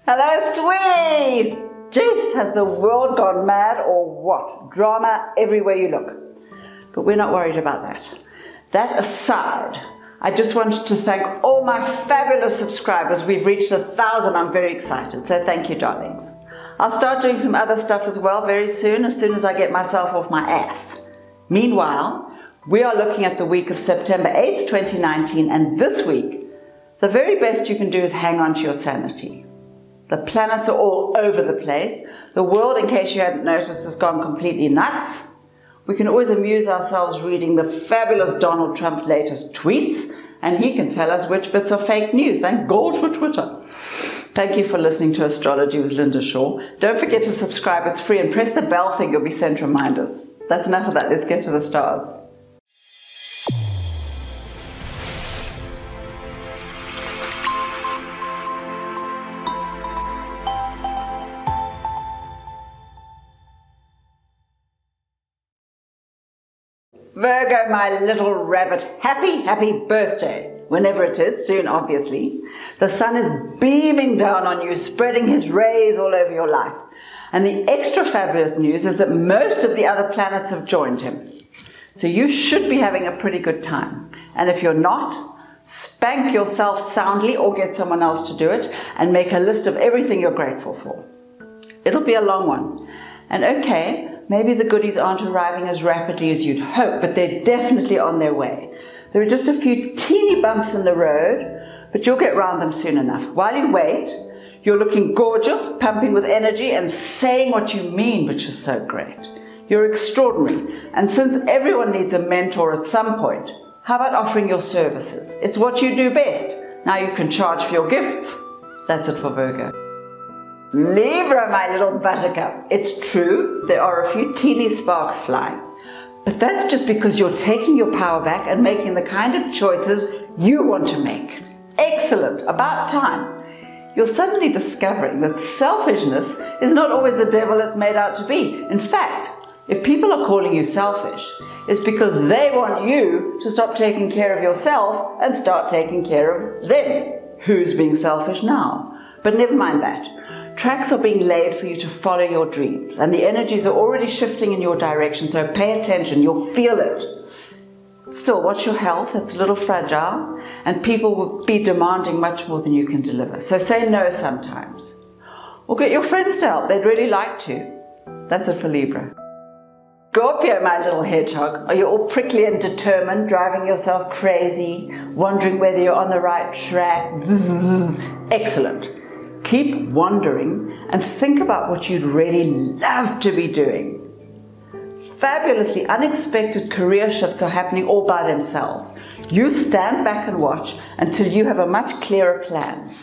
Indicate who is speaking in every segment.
Speaker 1: Hello, sweeties! Jeez, has the world gone mad or what? Drama everywhere you look. But we're not worried about that. That aside, I just wanted to thank all my fabulous subscribers. We've reached 1,000. I'm very excited. So thank you, darlings. I'll start doing some other stuff as well very soon as I get myself off my ass. Meanwhile, we are looking at the week of September 8th, 2019, and this week, the very best you can do is hang on to your sanity. The planets are all over the place. The world, in case you hadn't noticed, has gone completely nuts. We can always amuse ourselves reading the fabulous Donald Trump's latest tweets, and he can tell us which bits are fake news. Thank God for Twitter. Thank you for listening to Astrology with Linda Shaw. Don't forget to subscribe, it's free, and press the bell thing, you'll be sent reminders. That's enough of that, let's get to the stars. Virgo, my little rabbit, happy birthday. Whenever it is, soon obviously. The sun is beaming down on you, spreading his rays all over your life. And the extra fabulous news is that most of the other planets have joined him. So you should be having a pretty good time. And if you're not, spank yourself soundly or get someone else to do it and make a list of everything you're grateful for. It'll be a long one. And okay, maybe the goodies aren't arriving as rapidly as you'd hope, but they're definitely on their way. There are just a few teeny bumps in the road, but you'll get round them soon enough. While you wait, you're looking gorgeous, pumping with energy, and saying what you mean, which is so great. You're extraordinary, and since everyone needs a mentor at some point, how about offering your services? It's what you do best. Now you can charge for your gifts. That's it for Virgo. Libra, my little buttercup. It's true, there are a few teeny sparks flying. But that's just because you're taking your power back and making the kind of choices you want to make. Excellent, about time. You're suddenly discovering that selfishness is not always the devil it's made out to be. In fact, if people are calling you selfish, it's because they want you to stop taking care of yourself and start taking care of them. Who's being selfish now? But never mind that. Tracks are being laid for you to follow your dreams, and the energies are already shifting in your direction, so pay attention, you'll feel it. Still, watch your health, it's a little fragile, and people will be demanding much more than you can deliver. So say no sometimes. Or get your friends to help, they'd really like to. That's it for Libra. Scorpio, my little hedgehog, are you all prickly and determined, driving yourself crazy, wondering whether you're on the right track? Excellent. Keep wandering and think about what you'd really love to be doing. Fabulously unexpected career shifts are happening all by themselves. You stand back and watch until you have a much clearer plan.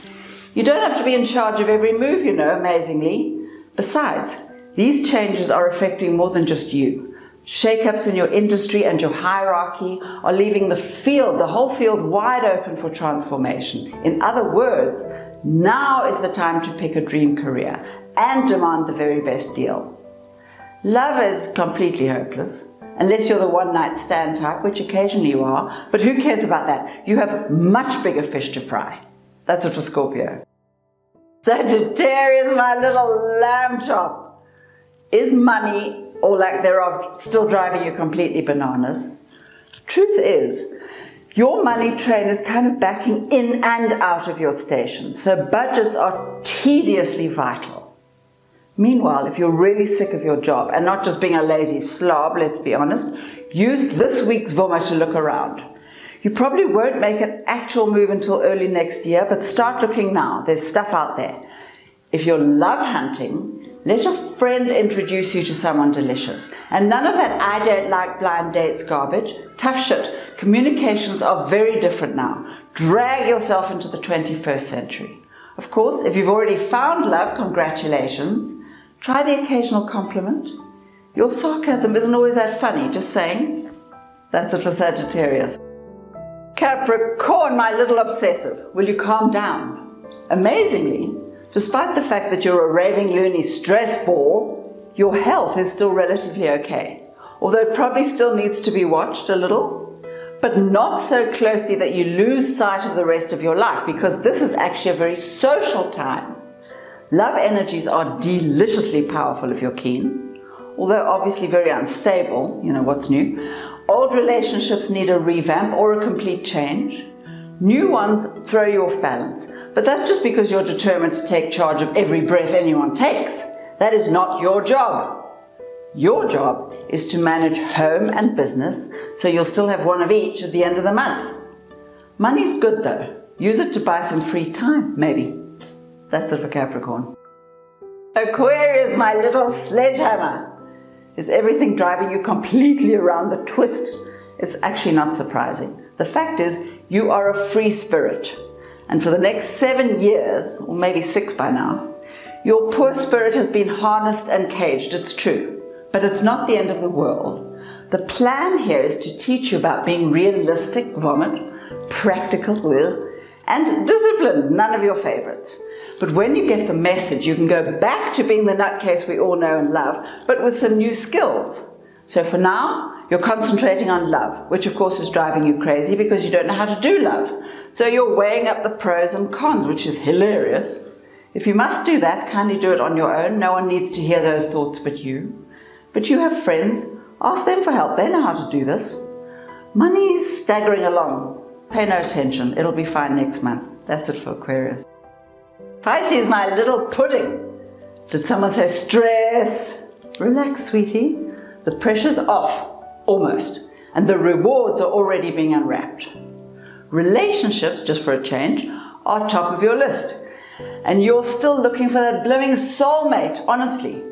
Speaker 1: You don't have to be in charge of every move, you know, amazingly. Besides, these changes are affecting more than just you. Shake-ups in your industry and your hierarchy are leaving the whole field wide open for transformation. In other words, now is the time to pick a dream career and demand the very best deal. Love is completely hopeless, unless you're the one-night stand type, which occasionally you are, but who cares about that? You have much bigger fish to fry. That's it for Scorpio. Sagittarius, my little lamb chop. Is money, or lack thereof, still driving you completely bananas? Truth is, your money train is kind of backing in and out of your station, so budgets are tediously vital. Meanwhile, if you're really sick of your job, and not just being a lazy slob, let's be honest, use this week's Voma to look around. You probably won't make an actual move until early next year, but start looking now. There's stuff out there. If you're love hunting, let a friend introduce you to someone delicious. And none of that I don't like blind dates garbage. Tough shit. Communications are very different now. Drag yourself into the 21st century. Of course, if you've already found love, congratulations. Try the occasional compliment. Your sarcasm isn't always that funny, just saying. That's it for Sagittarius. Capricorn, my little obsessive. Will you calm down? Amazingly, despite the fact that you're a raving loony stress ball, your health is still relatively okay. Although it probably still needs to be watched a little, but not so closely that you lose sight of the rest of your life, because this is actually a very social time. Love energies are deliciously powerful if you're keen, although obviously very unstable, what's new. Old relationships need a revamp or a complete change. New ones throw you off balance, but that's just because you're determined to take charge of every breath anyone takes. That is not your job. Your job is to manage home and business, so you'll still have one of each at the end of the month. Money's good though. Use it to buy some free time, maybe. That's it for Capricorn. Aquarius, my little sledgehammer. Is everything driving you completely around the twist? It's actually not surprising. The fact is, you are a free spirit. And for the next 7 years, or maybe 6 by now, your poor spirit has been harnessed and caged, it's true. But it's not the end of the world. The plan here is to teach you about being realistic, practical, and disciplined, none of your favorites. But when you get the message, you can go back to being the nutcase we all know and love, but with some new skills. So for now, you're concentrating on love, which of course is driving you crazy because you don't know how to do love. So you're weighing up the pros and cons, which is hilarious. If you must do that, kindly do it on your own. No one needs to hear those thoughts but you. But you have friends. Ask them for help. They know how to do this. Money's staggering along. Pay no attention. It'll be fine next month. That's it for Aquarius. Pisces, my little pudding. Did someone say stress? Relax, sweetie. The pressure's off. Almost. And the rewards are already being unwrapped. Relationships, just for a change, are top of your list. And you're still looking for that blooming soulmate, honestly.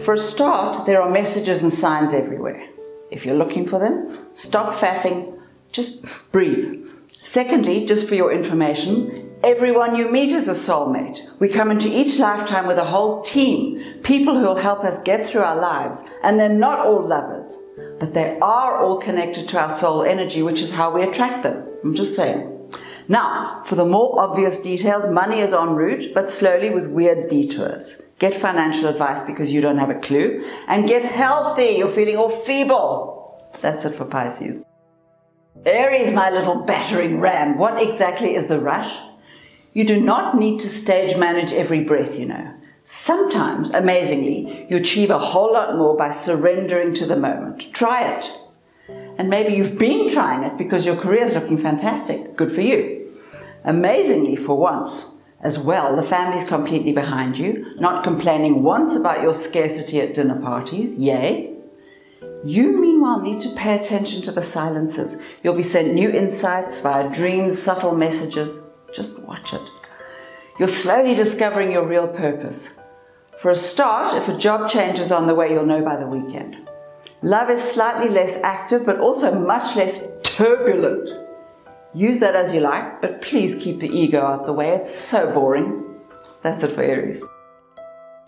Speaker 1: For a start, there are messages and signs everywhere. If you're looking for them, stop faffing, just breathe. Secondly, just for your information, everyone you meet is a soulmate. We come into each lifetime with a whole team, people who will help us get through our lives, and they're not all lovers, but they are all connected to our soul energy, which is how we attract them. I'm just saying. Now, for the more obvious details, money is en route, but slowly with weird detours. Get financial advice because you don't have a clue. And get healthy. You're feeling all feeble. That's it for Pisces. Aries, my little battering ram. What exactly is the rush? You do not need to stage manage every breath, Sometimes, amazingly, you achieve a whole lot more by surrendering to the moment. Try it. And maybe you've been trying it because your career is looking fantastic. Good for you. Amazingly, for once, as well, the family's completely behind you, not complaining once about your scarcity at dinner parties. Yay. You, meanwhile, need to pay attention to the silences. You'll be sent new insights via dreams, subtle messages. Just watch it. You're slowly discovering your real purpose. For a start, if a job change is on the way, you'll know by the weekend. Love is slightly less active, but also much less turbulent. Use that as you like, but please keep the ego out the way. It's so boring. That's it for Aries.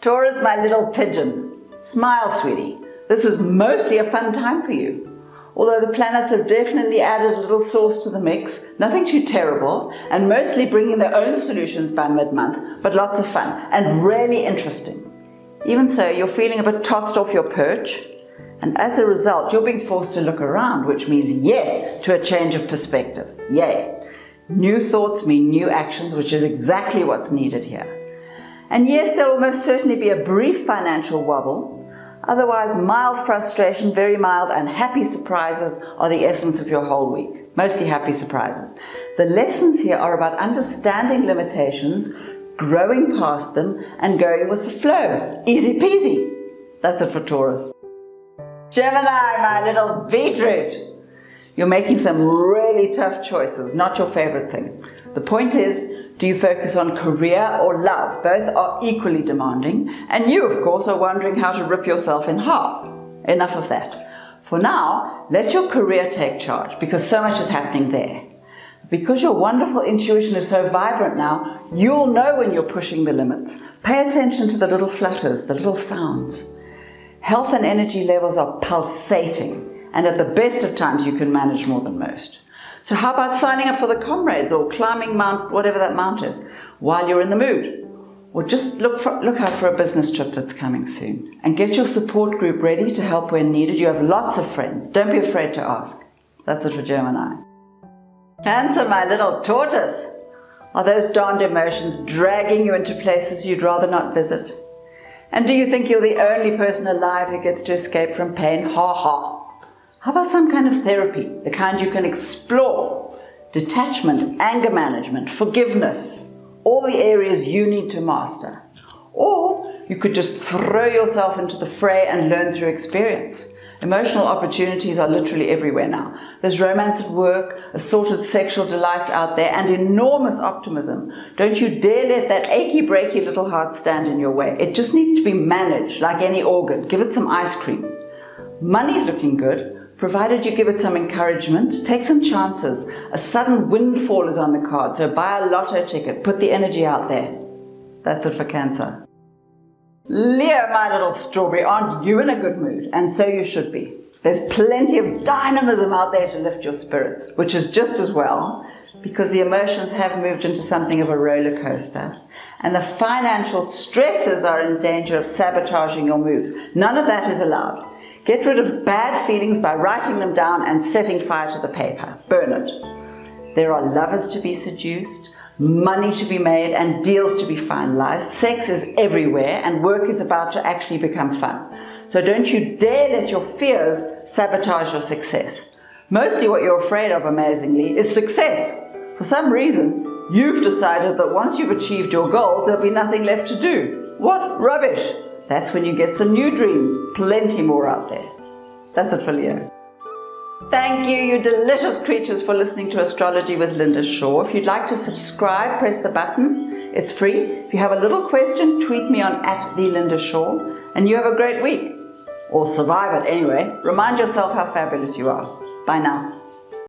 Speaker 1: Taurus, my little pigeon. Smile, sweetie. This is mostly a fun time for you. Although the planets have definitely added a little sauce to the mix, nothing too terrible, and mostly bringing their own solutions by mid-month, but lots of fun and really interesting. Even so, you're feeling a bit tossed off your perch, and as a result, you're being forced to look around, which means yes to a change of perspective. Yay! New thoughts mean new actions, which is exactly what's needed here. And yes, there will most certainly be a brief financial wobble. Otherwise, mild frustration, very mild, and happy surprises are the essence of your whole week. Mostly happy surprises. The lessons here are about understanding limitations, growing past them, and going with the flow. Easy peasy. That's it for Taurus. Gemini, my little beetroot. You're making some really tough choices, not your favorite thing. The point is, do you focus on career or love? Both are equally demanding, and you, of course, are wondering how to rip yourself in half. Enough of that. For now, let your career take charge, because so much is happening there. Because your wonderful intuition is so vibrant now, you'll know when you're pushing the limits. Pay attention to the little flutters, the little sounds. Health and energy levels are pulsating, and at the best of times you can manage more than most. So how about signing up for the comrades or climbing Mount, whatever that mount is, while you're in the mood? Or just look out for a business trip that's coming soon. And get your support group ready to help when needed. You have lots of friends. Don't be afraid to ask. That's it for Gemini. Cancer, my little tortoise. Are those darned emotions dragging you into places you'd rather not visit? And do you think you're the only person alive who gets to escape from pain? Ha ha. How about some kind of therapy, the kind you can explore? Detachment, anger management, forgiveness, all the areas you need to master. Or you could just throw yourself into the fray and learn through experience. Emotional opportunities are literally everywhere now. There's romance at work, assorted sexual delights out there, and enormous optimism. Don't you dare let that achy, breaky little heart stand in your way. It just needs to be managed like any organ. Give it some ice cream. Money's looking good, provided you give it some encouragement. Take some chances. A sudden windfall is on the card, so buy a lotto ticket. Put the energy out there. That's it for Cancer. Leo, my little strawberry, aren't you in a good mood? And so you should be. There's plenty of dynamism out there to lift your spirits, which is just as well, because the emotions have moved into something of a roller coaster. And the financial stresses are in danger of sabotaging your moves. None of that is allowed. Get rid of bad feelings by writing them down and setting fire to the paper. Burn it. There are lovers to be seduced, money to be made, and deals to be finalized. Sex is everywhere, and work is about to actually become fun. So don't you dare let your fears sabotage your success. Mostly what you're afraid of, amazingly, is success. For some reason, you've decided that once you've achieved your goals, there'll be nothing left to do. What rubbish! That's when you get some new dreams. Plenty more out there. That's it for Leo. Thank you, you delicious creatures, for listening to Astrology with Linda Shaw. If you'd like to subscribe, press the button. It's free. If you have a little question, tweet me on @TheLindaShaw. And you have a great week. Or survive it anyway. Remind yourself how fabulous you are. Bye now.